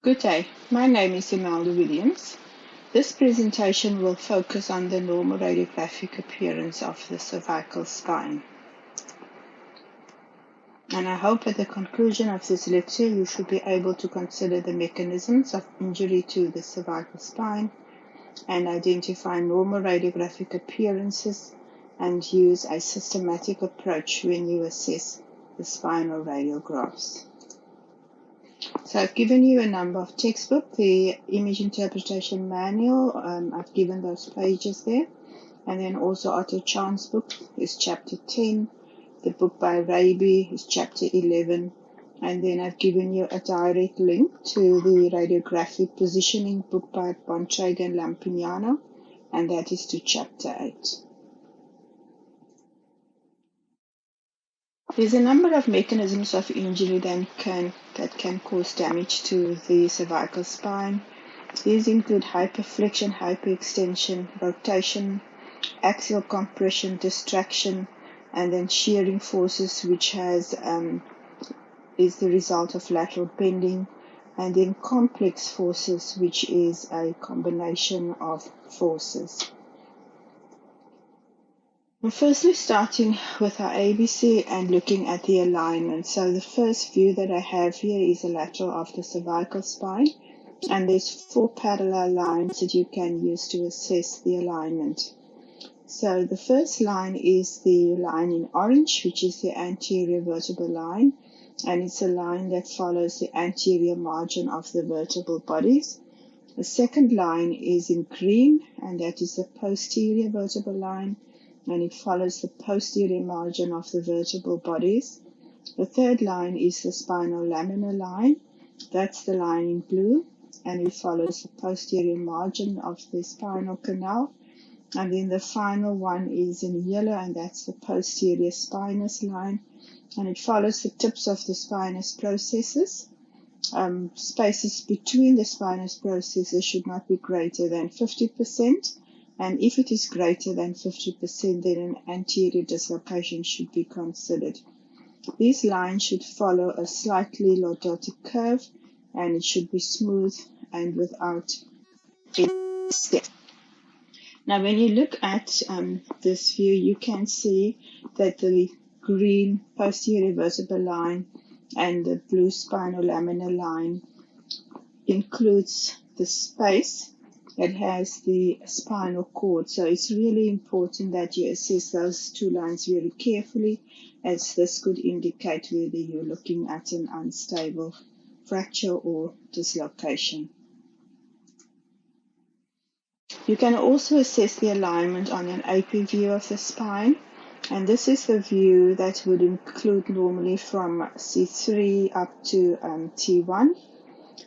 Good day, my name is Imelda Williams. This presentation will focus on the normal radiographic appearance of the cervical spine. And I hope at the conclusion of this lecture you should be able to consider the mechanisms of injury to the cervical spine and identify normal radiographic appearances and use a systematic approach when you assess the spinal radiographs. So I've given you a number of textbooks, the image interpretation manual, I've given those pages there. And then also Otto Chan's book is chapter 10. The book by Raby is chapter 11. And then I've given you a direct link to the radiographic positioning book by Bontrager and Lampignano, and that is to chapter 8. There's a number of mechanisms of injury that can cause damage to the cervical spine. These include hyperflexion, hyperextension, rotation, axial compression, distraction, and then shearing forces, which is the result of lateral bending, and then complex forces, which is a combination of forces. Firstly, starting with our ABC and looking at the alignment. So the first view that I have here is a lateral of the cervical spine, and there's 4 parallel lines that you can use to assess the alignment. So the first line is the line in orange, which is the anterior vertebral line, and it's a line that follows the anterior margin of the vertebral bodies. The second line is in green, and that is the posterior vertebral line, and it follows the posterior margin of the vertebral bodies. The third line is the spinal laminar line. That's the line in blue, and it follows the posterior margin of the spinal canal. And then the final one is in yellow, and that's the posterior spinous line, and it follows the tips of the spinous processes. Spaces between the spinous processes should not be greater than 50%. And if it is greater than 50%, then an anterior dislocation should be considered. These lines should follow a slightly lordotic curve, and it should be smooth and without any step. Now, when you look at this view, you can see that the green posterior vertebral line and the blue spinal laminar line includes the space that has the spinal cord. So it's really important that you assess those 2 lines very carefully, as this could indicate whether you're looking at an unstable fracture or dislocation. You can also assess the alignment on an AP view of the spine, and this is the view that would include normally from C3 up to T1.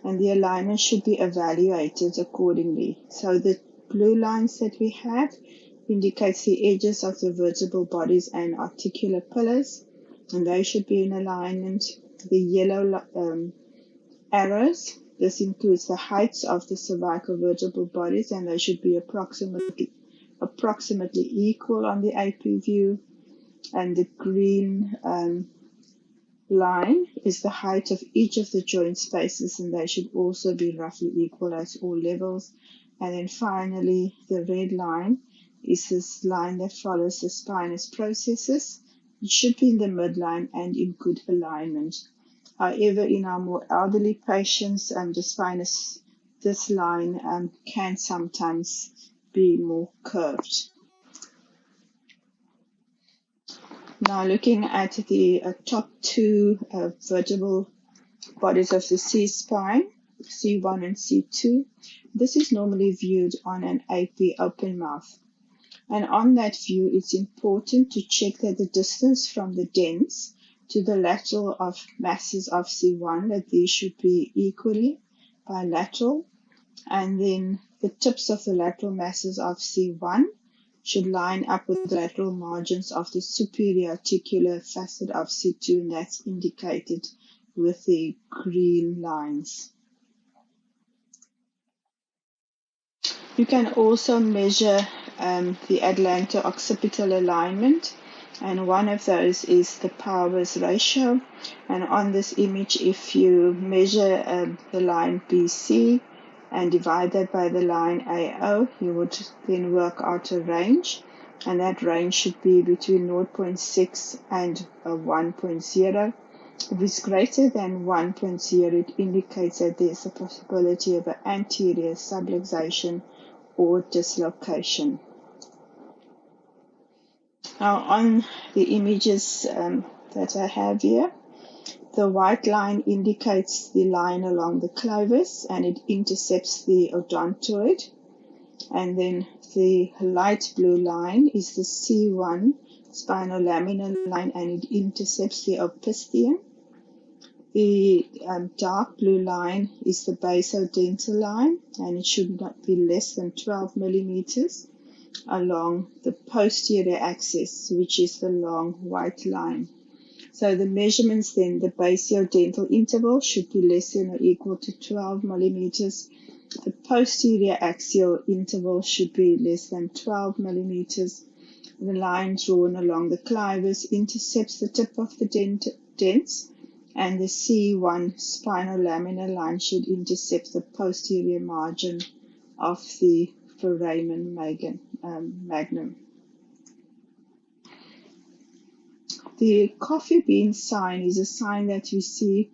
And the alignment should be evaluated accordingly. So the blue lines that we have indicates the edges of the vertebral bodies and articular pillars, and they should be in alignment. The yellow arrows, this includes the heights of the cervical vertebral bodies, and they should be approximately equal on the AP view. And the green line is the height of each of the joint spaces, and they should also be roughly equal at all levels. And then finally, the red line is this line that follows the spinous processes. It should be in the midline and in good alignment. However, in our more elderly patients, this line can sometimes be more curved. Now, looking at the top 2 vertebral bodies of the C-spine, C1 and C2, this is normally viewed on an AP open mouth. And on that view, it's important to check that the distance from the dents to the lateral of masses of C1, that these should be equally bilateral. And then the tips of the lateral masses of C1 should line up with the lateral margins of the superior articular facet of C2, and that's indicated with the green lines. You can also measure the atlanto-occipital alignment, and one of those is the powers ratio. And on this image, if you measure the line BC and divide that by the line AO, you would then work out a range, and that range should be between 0.6 and 1.0. If it's greater than 1.0, it indicates that there's a possibility of an anterior subluxation or dislocation. Now, on the images that I have here, the white line indicates the line along the clovus and it intercepts the odontoid. And then the light blue line is the C1 spinolaminar line and it intercepts the opistheum. The dark blue line is the basodental line and it should not be less than 12 millimeters along the posterior axis, which is the long white line. So the measurements then, the basiodental interval should be less than or equal to 12 millimeters. The posterior axial interval should be less than 12 millimeters. The line drawn along the clivus intercepts the tip of the dents, and the C1 spinolaminar line should intercept the posterior margin of the foramen magnum. The coffee bean sign is a sign that you see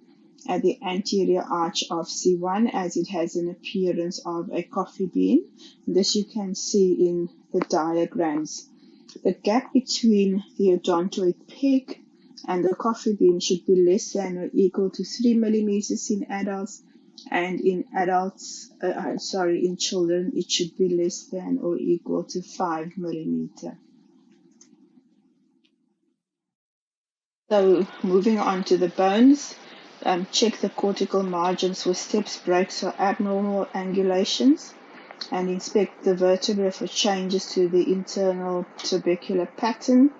at the anterior arch of C1, as it has an appearance of a coffee bean. This you can see in the diagrams. The gap between the odontoid peg and the coffee bean should be less than or equal to 3 millimeters in adults, and in in children it should be less than or equal to 5 millimeter. So moving on to the bones, check the cortical margins for steps, breaks, or abnormal angulations, and inspect the vertebra for changes to the internal trabecular pattern.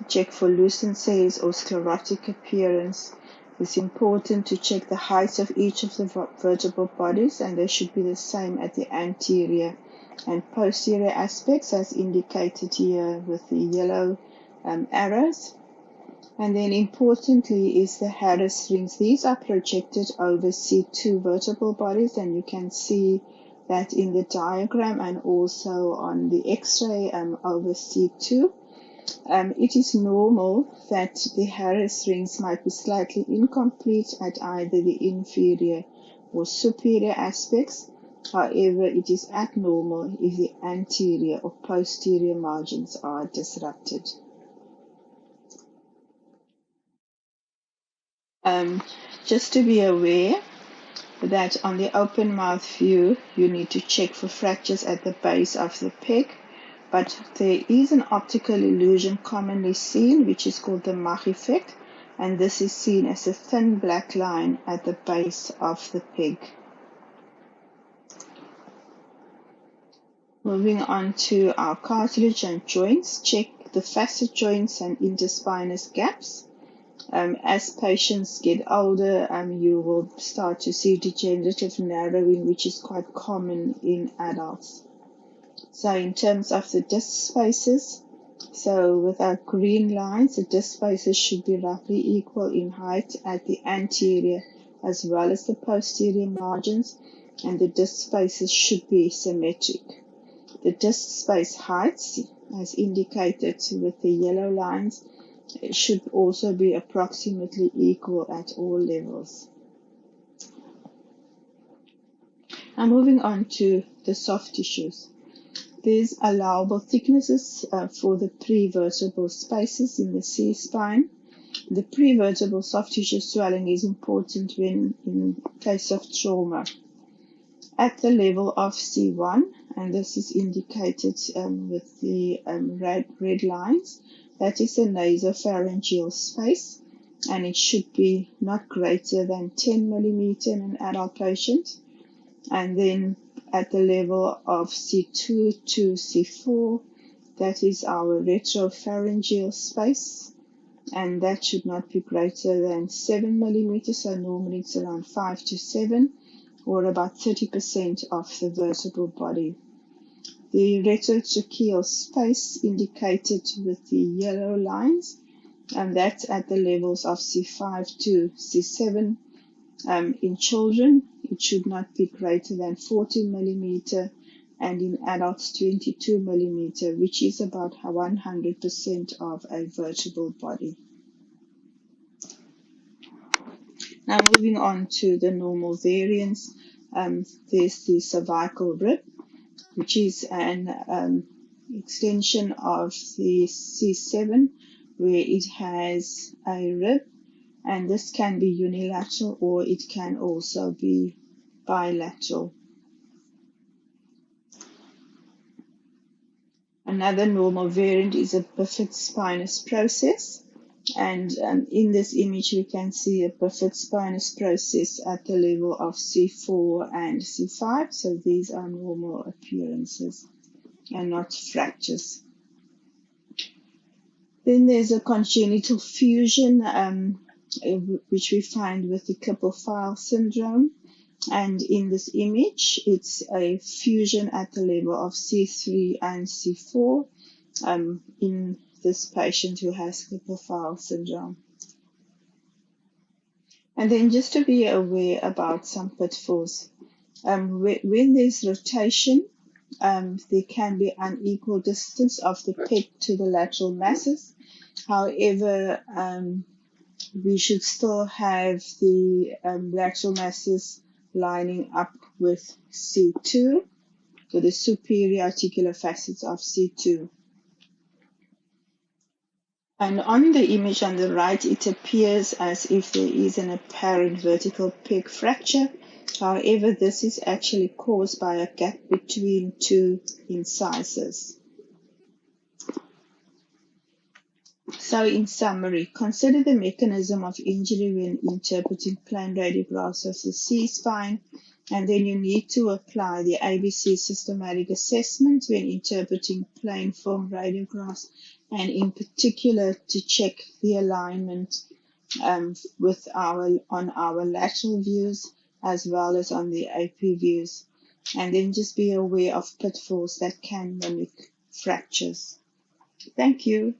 Check for lucent cells or sclerotic appearance. It's important to check the height of each of the vertebral bodies, and they should be the same at the anterior and posterior aspects as indicated here with the yellow arrows. And then importantly is the Harris rings. These are projected over C2 vertebral bodies, and you can see that in the diagram and also on the X-ray over C2. It is normal that the Harris rings might be slightly incomplete at either the inferior or superior aspects. However, it is abnormal if the anterior or posterior margins are disrupted. Just to be aware that on the open mouth view, you need to check for fractures at the base of the peg, but there is an optical illusion commonly seen, which is called the Mach effect, and this is seen as a thin black line at the base of the peg. Moving on to our cartilage and joints, check the facet joints and interspinous gaps. As patients get older, you will start to see degenerative narrowing, which is quite common in adults. So in terms of the disc spaces, so with our green lines, the disc spaces should be roughly equal in height at the anterior as well as the posterior margins, and the disc spaces should be symmetric. The disc space heights, as indicated with the yellow lines, it should also be approximately equal at all levels. Now moving on to the soft tissues. There's allowable thicknesses for the prevertebral spaces in the CSpine. The prevertebral soft tissue swelling is important when in case of trauma. At the level of C1, and this is indicated with the red lines, that is a nasopharyngeal space, and it should be not greater than 10 millimeter in an adult patient. And then at the level of C2 to C4, that is our retropharyngeal space, and that should not be greater than 7 millimeters, so normally it's around 5 to 7, or about 30% of the vertebral body. The retrotracheal space indicated with the yellow lines, and that's at the levels of C5 to C7. In children, it should not be greater than 14 millimeter, and in adults 22 millimeter, which is about 100% of a vertebral body. Now moving on to the normal variants, there's the cervical rib, which is an extension of the C7, where it has a rib, and this can be unilateral or it can also be bilateral. Another normal variant is a bifid spinous process, and in this image we can see a bifid spinous process at the level of C4 and C5, so these are normal appearances and not fractures. Then there's a congenital fusion, which we find with the Klippel-Feil syndrome. And in this image, it's a fusion at the level of C3 and C4 in this patient who has Klippel-Feil syndrome. And then just to be aware about some pitfalls. When there's rotation, there can be unequal distance of the peg to the lateral masses. However, we should still have the lateral masses lining up with C2, so the superior articular facets of C2. And on the image on the right, it appears as if there is an apparent vertical peg fracture. However, this is actually caused by a gap between two incisors. So in summary, consider the mechanism of injury when interpreting plain radiographs of the C-spine, and then you need to apply the ABC systematic assessment when interpreting plain film radiographs, and in particular to check the alignment on our lateral views as well as on the AP views, and then just be aware of pitfalls that can mimic fractures. Thank you.